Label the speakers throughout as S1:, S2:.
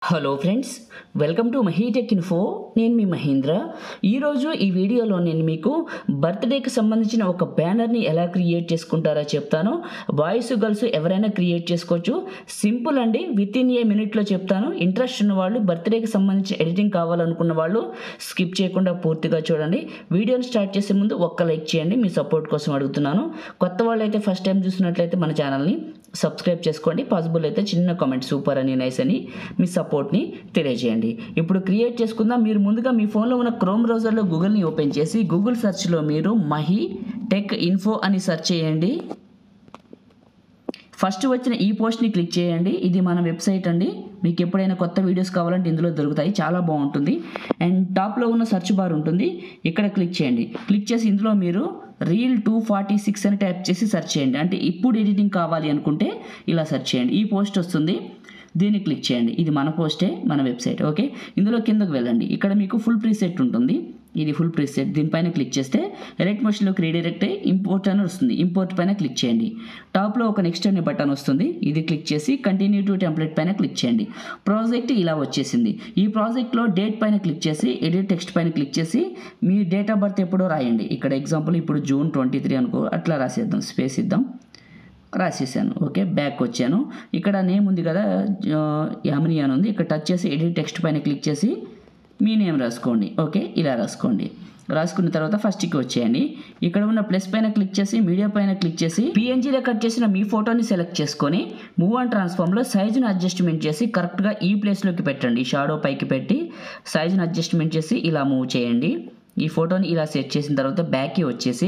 S1: Hello friends, welcome to MahiTech info. నేను మీ మహేంద్ర. ఈరోజు ఈ వీడియోలో నేను మీకు బర్త్డేకి సంబంధించిన ఒక బ్యానర్ని ఎలా క్రియేట్ చేసుకుంటారో చెప్తాను. బాయ్స్ గర్ల్స్ ఎవరైనా క్రియేట్ చేసుకోవచ్చు. సింపుల్ అండి, విత్ ఇన్ ఏ మినిట్లో చెప్తాను. ఇంట్రెస్ట్ ఉన్న వాళ్ళు, బర్త్డేకి సంబంధించిన ఎడిటింగ్ కావాలనుకున్న వాళ్ళు స్కిప్ చేయకుండా పూర్తిగా చూడండి. వీడియోని స్టార్ట్ చేసే ముందు ఒక్క లైక్ చేయండి, మీ సపోర్ట్ కోసం అడుగుతున్నాను. కొత్త వాళ్ళు అయితే ఫస్ట్ టైం చూసినట్లయితే మన ఛానల్ని సబ్స్క్రైబ్ చేసుకోండి. పాసిబుల్ అయితే చిన్న కామెంట్ సూపర్ అని, నైస్ అని మీ సపోర్ట్ని తెలియజేయండి. ఇప్పుడు క్రియేట్ చేసుకుందాం. మీరు ముందుగా మీ ఫోన్లో ఉన్న క్రోమ్ బ్రౌజర్లో గూగుల్ని ఓపెన్ చేసి గూగుల్ సెర్చ్లో మీరు మహీ టెక్ ఇన్ఫో అని సెర్చ్ చేయండి. ఫస్ట్ వచ్చిన ఈ పోస్ట్ని క్లిక్ చేయండి. ఇది మన వెబ్సైట్ అండి. మీకు ఎప్పుడైనా కొత్త వీడియోస్ కావాలంటే ఇందులో దొరుకుతాయి, చాలా బాగుంటుంది. అండ్ టాప్లో ఉన్న సెర్చ్ బార్ ఉంటుంది, ఇక్కడ క్లిక్ చేయండి. క్లిక్ చేసి ఇందులో మీరు రీల్ 246 అని టైప్ చేసి సెర్చ్ చేయండి. అంటే ఇప్పుడు ఎడిటింగ్ కావాలి అనుకుంటే ఇలా సెర్చ్ చేయండి. ఈ పోస్ట్ వస్తుంది, దీన్ని క్లిక్ చేయండి. ఇది మన పోస్టే, మన వెబ్సైట్. ఓకే, ఇందులో కిందకు వెళ్ళండి. ఇక్కడ మీకు ఫుల్ ప్రీసెట్ ఉంటుంది, ఇది ఫుల్ ప్రీసెట్. దీనిపైన క్లిక్ చేస్తే రైట్ మోషన్లోకి రీడైరెక్ట్ అయ్యి ఇంపోర్ట్ అని వస్తుంది. ఇంపోర్ట్ పైన క్లిక్ చేయండి. టాప్లో ఒక నెక్స్ట్ అనే బటన్ వస్తుంది, ఇది క్లిక్ చేసి కంటిన్యూ టు టెంప్లెట్ పైన క్లిక్ చేయండి. ప్రాజెక్ట్ ఇలా వచ్చేసింది. ఈ ప్రాజెక్ట్లో డేట్ పైన క్లిక్ చేసి ఎడిట్ టెక్స్ట్ పైన క్లిక్ చేసి మీ డేట్ ఆఫ్ బర్త్ ఎప్పుడో రాయండి. ఇక్కడ ఎగ్జాంపుల్ ఇప్పుడు జూన్ 23 అనుకో, అట్లా రాసేద్దాం, స్పేస్ ఇద్దాం, రాసేసాను. ఓకే, బ్యాక్ వచ్చాను. ఇక్కడ నేమ్ ఉంది కదా, యామిని అని ఉంది. ఇక్కడ టచ్ చేసి ఎడిట్ టెక్స్ట్ పైన క్లిక్ చేసి మీ నేమ్ రాసుకోండి. ఓకే, ఇలా రాసుకోండి. రాసుకున్న తర్వాత ఫస్ట్కి వచ్చేయండి. ఇక్కడ ఉన్న ప్లస్ పైన క్లిక్ చేసి మీడియా పైన క్లిక్ చేసి పిఎన్జీలో కట్ చేసిన మీ ఫోటోని సెలెక్ట్ చేసుకొని మూవ్ అండ్ ట్రాన్స్ఫార్మ్లో సైజును అడ్జస్ట్మెంట్ చేసి కరెక్ట్గా ఈ ప్లేస్లోకి పెట్టండి. షాడో పైకి పెట్టి సైజును అడ్జస్ట్మెంట్ చేసి ఇలా మూవ్ చేయండి. ఈ ఫోటోని ఇలా సెట్ చేసిన తర్వాత బ్యాక్కి వచ్చేసి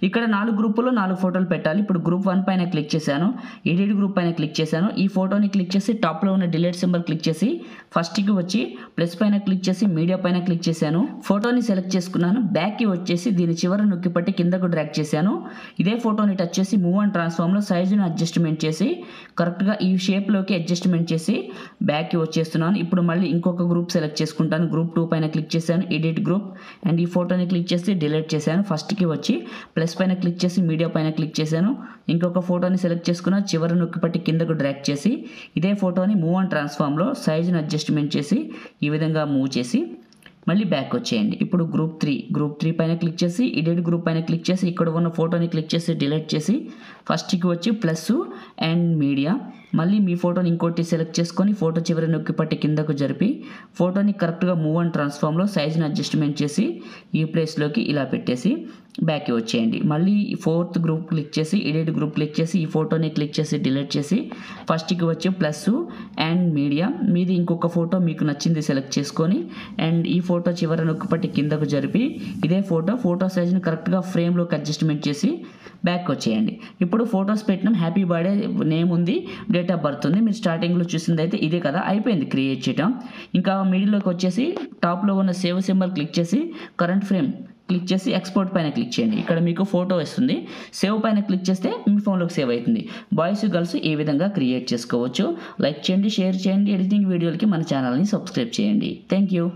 S1: ఇక్కడ 4 గ్రూపుల్లో 4 ఫోటోలు పెట్టాలి. ఇప్పుడు గ్రూప్ 1 పైన క్లిక్ చేశాను, ఎడిట్ గ్రూప్ పైన క్లిక్ చేశాను. ఈ ఫోటోని క్లిక్ చేసి టాప్లో ఉన్న డిలీట్ సింబల్ క్లిక్ చేసి ఫస్ట్కి వచ్చి ప్లస్ పైన క్లిక్ చేసి మీడియా పైన క్లిక్ చేశాను. ఫోటోని సెలెక్ట్ చేసుకున్నాను. బ్యాక్కి వచ్చేసి దీని చివర నొక్కి పట్టి కిందకు డ్రాగ్ చేశాను. ఇదే ఫోటోని టచ్ చేసి మూవ్ అండ్ ట్రాన్స్ఫార్మ్లో సైజును అడ్జస్ట్మెంట్ చేసి కరెక్ట్గా ఈ షేప్లోకి అడ్జస్ట్మెంట్ చేసి బ్యాక్కి వచ్చేస్తున్నాను. ఇప్పుడు మళ్ళీ ఇంకొక గ్రూప్ సెలెక్ట్ చేసుకుంటాను. గ్రూప్ 2 పైన క్లిక్ చేశాను, ఎడిట్ గ్రూప్, అండ్ ఈ ఫోటోని క్లిక్ చేసి డిలీట్ చేశాను. ఫస్ట్కి వచ్చి ప్లస్ పైన క్లిక్ చేసి మీడియా పైన క్లిక్ చేశాను. ఇంకొక ఫోటోని సెలెక్ట్ చేసుకున్న చివరి నొక్కి పట్టి కిందకు డ్రాగ్ చేసి ఇదే ఫోటోని మూవ్ అండ్ ట్రాన్స్ఫార్మ్లో సైజును అడ్జస్ట్మెంట్ చేసి ఈ విధంగా మూవ్ చేసి మళ్ళీ బ్యాక్ వచ్చేయండి. ఇప్పుడు గ్రూప్ 3 పైన క్లిక్ చేసి ఎడిట్ గ్రూప్ పైన క్లిక్ చేసి ఇక్కడ ఉన్న ఫోటోని క్లిక్ చేసి డిలీట్ చేసి ఫస్ట్కి వచ్చి ప్లస్ అండ్ మీడియా, మళ్ళీ మీ ఫోటోని ఇంకోటి సెలెక్ట్ చేసుకొని ఫోటో చివరి నొక్కి పట్టి కిందకు జరిపి ఫోటోని కరెక్ట్గా మూవ్ అండ్ ట్రాన్స్ఫార్మ్లో సైజుని అడ్జస్ట్మెంట్ చేసి ఈ ప్లేస్లోకి ఇలా పెట్టేసి బ్యాక్కి వచ్చేయండి. మళ్ళీ 4th గ్రూప్ క్లిక్ చేసి ఎడిట్ గ్రూప్ క్లిక్ చేసి ఈ ఫోటోని క్లిక్ చేసి డిలీట్ చేసి ఫస్ట్కి వచ్చి ప్లస్ అండ్ మీడియా, మీది ఇంకొక ఫోటో మీకు నచ్చింది సెలెక్ట్ చేసుకొని అండ్ ఈ ఫోటో చివరి నొక్కి పట్టి కిందకు జరిపి ఇదే ఫోటో సైజుని కరెక్ట్గా ఫ్రేమ్లోకి అడ్జస్ట్మెంట్ చేసి బ్యాక్ వచ్చేయండి. ఇప్పుడు ఫొటోస్ పెట్టినాం, హ్యాపీ బర్త్డే నేమ్ ఉంది, డేట్ ఆఫ్ బర్త్ ఉంది. మీరు స్టార్టింగ్లో చూసింది అయితే ఇదే కదా, అయిపోయింది క్రియేట్ చేయటం. ఇంకా మిడిల్లోకి వచ్చేసి టాప్లో ఉన్న సేవ్ సింబల్ క్లిక్ చేసి కరెంట్ ఫ్రేమ్ క్లిక్ చేసి ఎక్స్పోర్ట్ పైన క్లిక్ చేయండి. ఇక్కడ మీకు ఫోటో వస్తుంది. సేవ్ పైన క్లిక్ చేస్తే మీ ఫోన్లోకి సేవ్ అవుతుంది. బాయ్స్ గర్ల్స్ ఏ విధంగా క్రియేట్ చేసుకోవచ్చు. లైక్ చేయండి, షేర్ చేయండి. ఎడిటింగ్ వీడియోలకి మన ఛానల్ని సబ్స్క్రైబ్ చేయండి. Thank you.